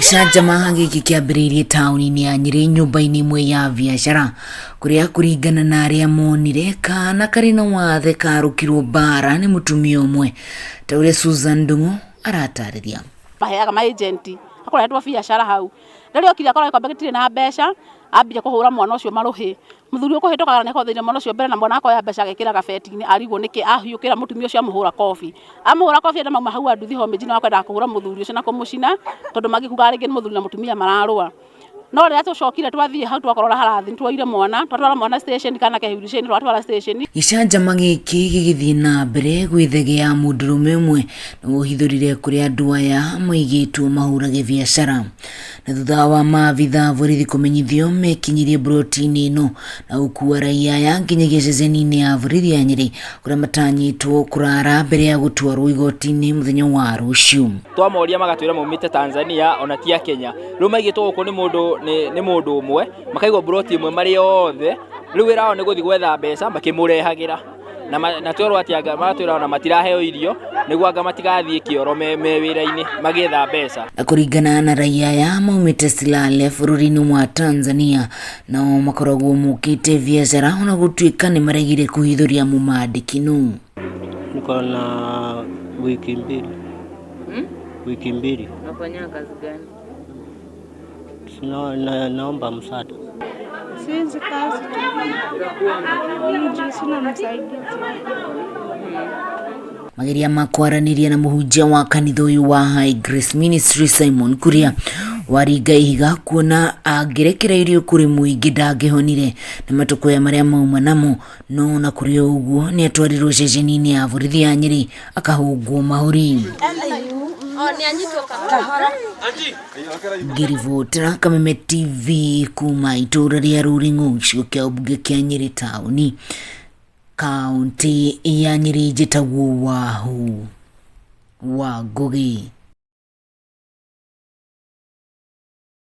Gĩcanjama gĩkĩ kĩambĩrĩirie taũni-inĩ ya Nyĩrĩ nyũmba-inĩ imwe ya biacara kũrĩa kũringana na arĩa monire kana karĩ na wathe karũkirwo bara nĩ mũtumia ũmwe ta ũrĩa Susan Ndung'u aratarĩria. Maheaga ma agent akoretwo biacara hau rĩrĩa okire akora kwamba gĩtirĩ na mbeca ambia kũhũra mwana ũcio marũhĩ mũthuri ũkũhĩtũkaga nĩ akothiire mwana ũcio mbere na mwana akoya mbeca agekĩra gabeti-inĩ arigwo nĩkĩ ahiũkĩra mũtumia ũcio amũhũra kobi enda mauma hau anduthi homage na akwendaga kũhũra mũthuri ũcio na kũmũcina tondũ magĩkuga rĩngĩ mũthuri na mũtumia mararũa. No rĩrĩa tũcokire twathiĩ hau twakorora harathi twoire mwana twatwara mwana station kana kehuriceni twatwara station. Gĩcanjama gĩkĩ gĩgĩthiĩ na mbere gwĩthegea mũndũrũme ũmwe na wohithũrire kũrĩa andũ aya maigĩtwo mahũrage biacara. Na thutha wa maabitha borithi kũmenyithio mekinyirie broti-inĩ ĩno na gũkua raia aya nginyagia ceceni-inĩ ya borithi ya Nyĩrĩ kũrĩa matanyĩtwo kũrara mbere ya gũtwarwo igoti-inĩ mũthenya wa rũciũ. Twamoria magatwĩra maumĩte Tanzania ona ti Kenya. Rĩu maigĩtwo gũkũ nĩ mũndũ ũmwe makaigwo broti ĩmwe marĩ othe rĩu wĩra wao nĩ gũthiĩ gwetha mbeca makĩmũrehagĩra na twerwo atĩ anga magatwĩra ona matiraheo irio nĩguo anga matigathiĩ kĩoro me wĩra-inĩ magĩetha mbeca. Na kũringana na raia aya maumĩte Silale bũrũri-inĩ wa Tanzania nao makoragwo mokĩte biacara ona gũtuĩka nĩ maregire kũhithũria mũmandĩkino. Niko na wiki mbili. Unafanya kazi gani? Naomba msaada. Siwezi kazi tu. Sina msaidizi. Mageria makwaranĩria na mũhunjia wa kanitha ũyũ wa High Grace Ministry Simon Kuria waringa ihiga kuona angĩrekereirio kũrĩ mũingĩ ndangĩhonire na matũkũya marĩa mauma namo, no na kũrĩ ũguo nĩ atwarirwo ceceni-inĩ ya borithi ya Nyĩrĩ akahũngwo mahũri. Ngĩribotera Kameme TV kuma itũra rĩa Rũring'o gĩcigo kĩa ũmbunge kĩa Nyĩrĩ taũni kaunti ya Nyĩrĩ njĩtagwo Wahũ wa Ngũgĩ.